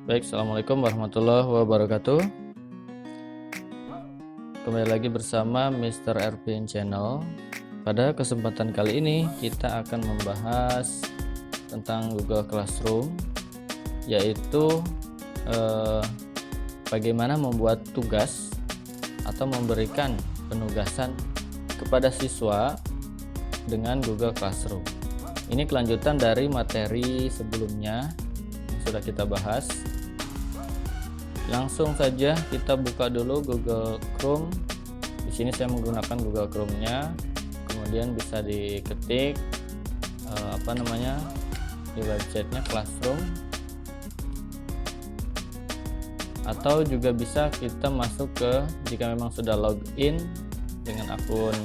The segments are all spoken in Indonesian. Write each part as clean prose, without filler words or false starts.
Baik, assalamualaikum warahmatullahi wabarakatuh. Kembali lagi bersama Mr. Ervin Channel. Pada kesempatan kali ini kita akan membahas tentang Google Classroom, yaitu bagaimana membuat tugas atau memberikan penugasan kepada siswa dengan Google Classroom. Ini kelanjutan dari materi sebelumnya yang sudah kita bahas. Langsung saja kita buka dulu Google Chrome. Di sini saya menggunakan Google Chrome-nya. Kemudian bisa diketik di websitenya Classroom. Atau juga bisa kita masuk jika memang sudah login dengan akun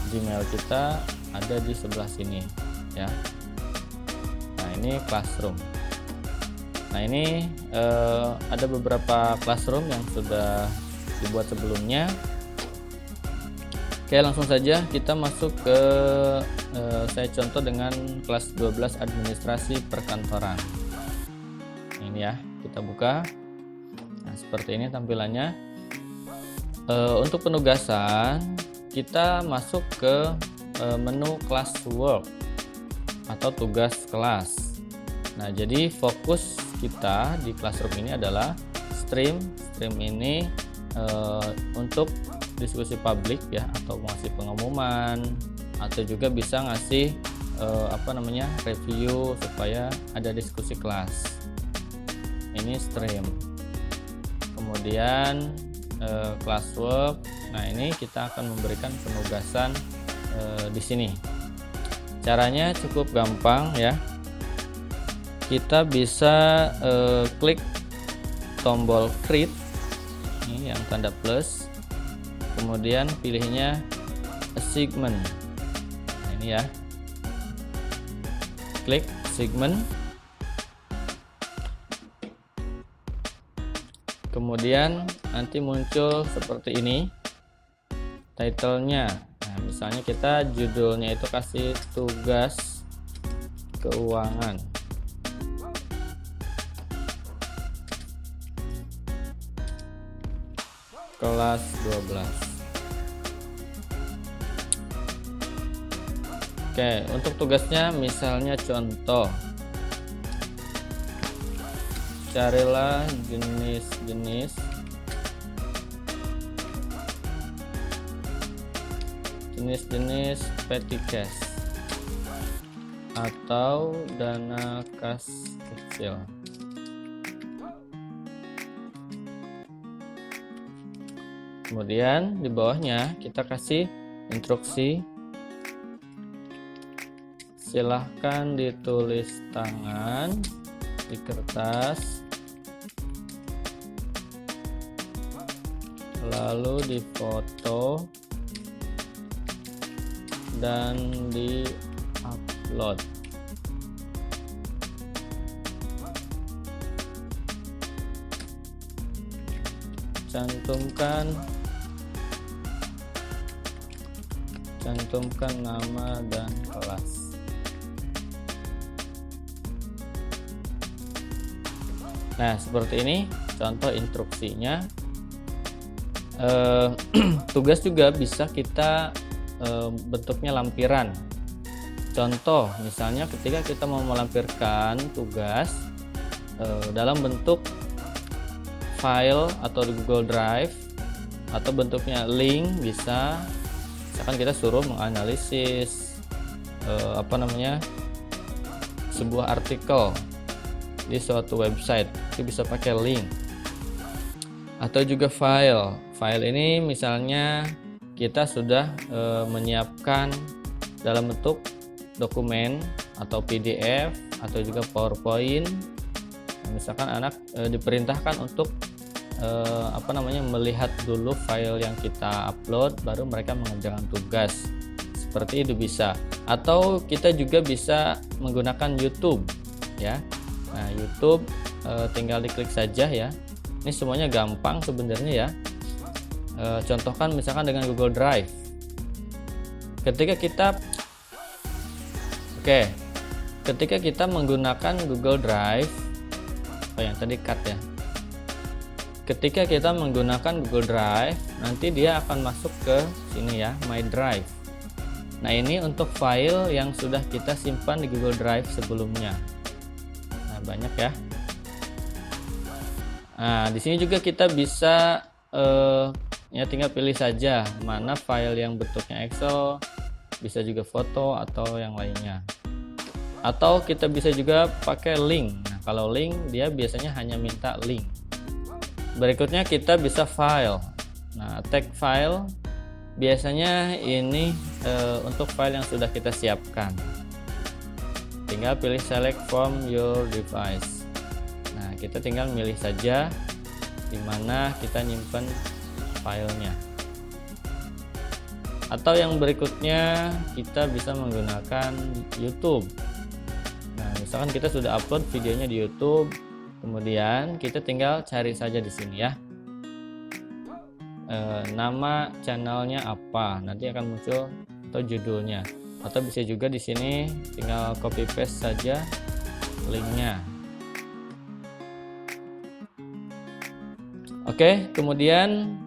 Gmail kita, ada di sebelah sini ya. Nah, ini Classroom. Nah, ini ada beberapa classroom yang sudah dibuat sebelumnya. Oke, langsung saja kita masuk ke saya contoh dengan kelas 12 administrasi perkantoran. Ini ya, kita buka. Nah, seperti ini tampilannya. Untuk penugasan kita masuk ke menu classwork atau tugas kelas. Nah, jadi fokus kita di Classroom ini adalah stream ini untuk diskusi publik ya, atau ngasih pengumuman, atau juga bisa ngasih review supaya ada diskusi kelas. Ini stream. Kemudian classwork. Nah, ini kita akan memberikan penugasan di sini. Caranya cukup gampang ya. Kita bisa klik tombol create ini yang tanda plus, kemudian pilihnya assignment. Nah, ini ya, klik assignment, kemudian nanti muncul seperti ini title-nya. Nah, misalnya kita judulnya itu kasih tugas keuangan. Kelas 12. Oke, untuk tugasnya misalnya contoh, carilah jenis-jenis petty cash atau dana kas kecil. Kemudian di bawahnya kita kasih instruksi, silahkan ditulis tangan di kertas, lalu difoto dan di-upload. Cantumkan nama dan kelas. Nah, seperti ini contoh instruksinya. Tugas juga bisa kita bentuknya lampiran. Contoh misalnya ketika kita mau melampirkan tugas dalam bentuk file atau di Google Drive, atau bentuknya link, bisa misalkan kita suruh menganalisis sebuah artikel di suatu website, itu bisa pakai link. Atau juga file ini misalnya kita sudah menyiapkan dalam bentuk dokumen atau PDF atau juga PowerPoint. Nah, misalkan anak diperintahkan untuk melihat dulu file yang kita upload, baru mereka mengerjakan tugas. Seperti itu bisa. Atau kita juga bisa menggunakan YouTube ya. Nah, YouTube tinggal diklik saja ya. Ini semuanya gampang sebenarnya ya. Contohkan misalkan dengan Google Drive. Ketika kita menggunakan Google Drive, Oh, yang tadi cut ya. Ketika kita menggunakan Google Drive, nanti dia akan masuk ke sini ya, My Drive. Nah, ini untuk file yang sudah kita simpan di Google Drive sebelumnya. Nah, banyak ya. Nah, di sini juga kita bisa ya tinggal pilih saja mana file yang bentuknya Excel, bisa juga foto atau yang lainnya. Atau kita bisa juga pakai link. Nah, kalau link dia biasanya hanya minta link. Berikutnya kita bisa file. Nah, tag file biasanya ini untuk file yang sudah kita siapkan. Tinggal pilih select from your device. Nah, kita tinggal milih saja di mana kita nyimpen filenya. Atau yang berikutnya kita bisa menggunakan YouTube. Nah, misalkan kita sudah upload videonya di YouTube, kemudian kita tinggal cari saja di sini ya. Nama channelnya apa, nanti akan muncul, atau judulnya. Atau bisa juga di sini tinggal copy paste saja linknya. Oke, kemudian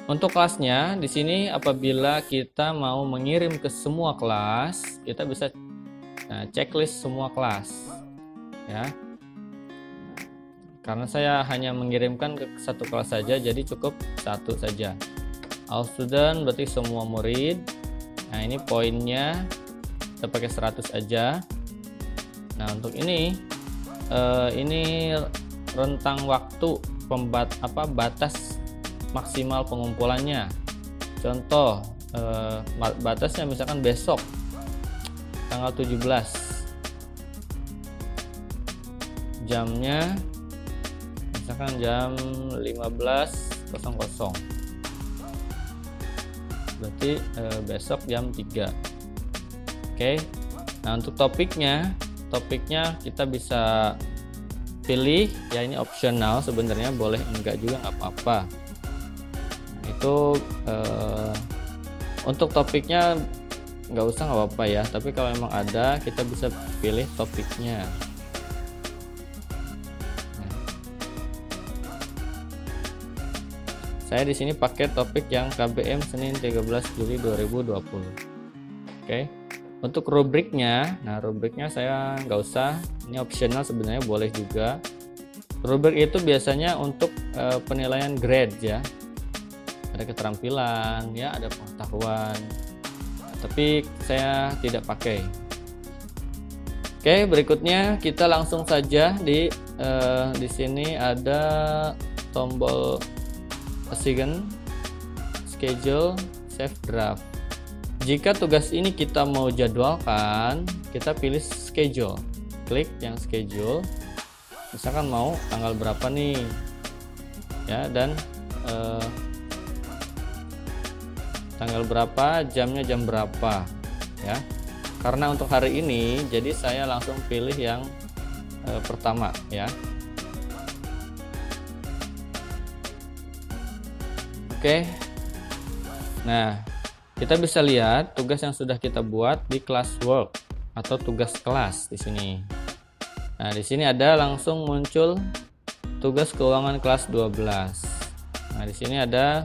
untuk kelasnya di sini apabila kita mau mengirim ke semua kelas, kita bisa checklist semua kelas ya. Karena saya hanya mengirimkan ke satu kelas saja, jadi cukup satu saja. All student berarti semua murid. Nah, ini poinnya kita pakai 100 aja. Nah, untuk ini rentang waktu batas maksimal pengumpulannya. Contoh batasnya misalkan besok tanggal 17, jamnya misalkan jam 15.00, berarti besok jam 3. Oke. Nah, untuk topiknya kita bisa pilih ya, ini optional sebenarnya, boleh enggak juga nggak apa-apa. Nah, itu untuk topiknya nggak usah, nggak apa-apa ya, tapi kalau memang ada kita bisa pilih topiknya. Saya di sini pakai topik yang KBM Senin 13 Juli 2020. Oke. Untuk rubriknya, nah rubriknya saya nggak usah, ini optional sebenarnya, boleh juga. Rubrik itu biasanya untuk penilaian grade ya. Ada keterampilan ya, ada pengetahuan. Tapi saya tidak pakai. Oke, berikutnya kita langsung saja di sini ada tombol assign, schedule, save draft. Jika tugas ini kita mau jadwalkan, kita pilih schedule, klik yang schedule. Misalkan mau tanggal berapa nih, ya, dan tanggal berapa, jamnya jam berapa, ya. Karena untuk hari ini, jadi saya langsung pilih yang pertama, ya. Oke. Nah, kita bisa lihat tugas yang sudah kita buat di classwork atau tugas kelas di sini. Nah, di sini ada langsung muncul tugas keuangan kelas 12. Nah, di sini ada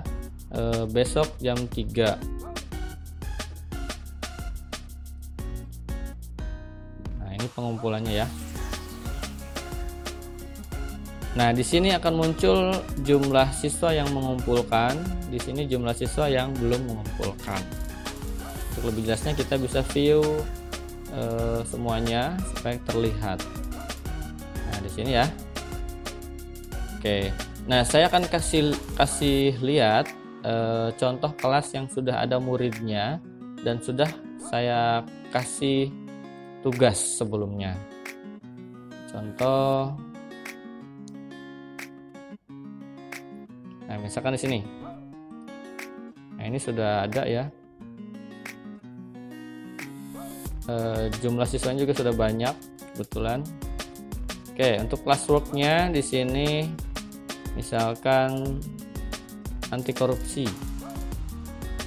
besok jam 3. Nah, ini pengumpulannya ya. Nah, di sini akan muncul jumlah siswa yang mengumpulkan, di sini jumlah siswa yang belum mengumpulkan. Untuk lebih jelasnya kita bisa view semuanya supaya terlihat. Nah, di sini ya. Oke. Nah, saya akan kasih lihat contoh kelas yang sudah ada muridnya dan sudah saya kasih tugas sebelumnya. Contoh, nah misalkan di sini. Nah, ini sudah ada ya. Jumlah siswanya juga sudah banyak kebetulan. Oke, untuk classwork-nya di sini misalkan anti korupsi.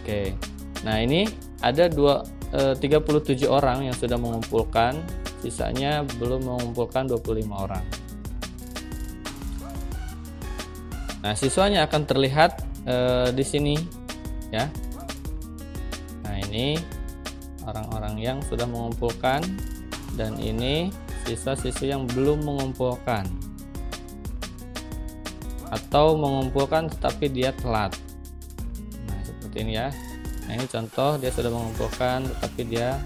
Oke. Nah, ini ada 37 orang yang sudah mengumpulkan sisanya belum mengumpulkan 25 orang. Nah, siswanya akan terlihat di sini ya. Nah, ini orang-orang yang sudah mengumpulkan, dan ini siswa-siswi yang belum mengumpulkan atau mengumpulkan tetapi dia telat. Nah, seperti ini ya. Nah, ini contoh dia sudah mengumpulkan tetapi dia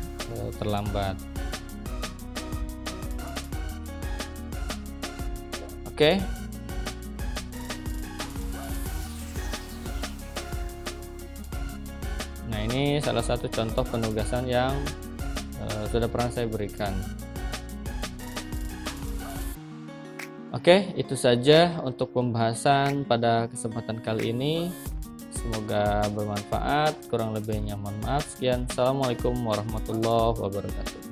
terlambat. Oke. Nah, ini salah satu contoh penugasan yang sudah pernah saya berikan. Oke, itu saja untuk pembahasan pada kesempatan kali ini. Semoga bermanfaat. Kurang lebihnya mohon maaf. Sekian. Assalamualaikum warahmatullahi wabarakatuh.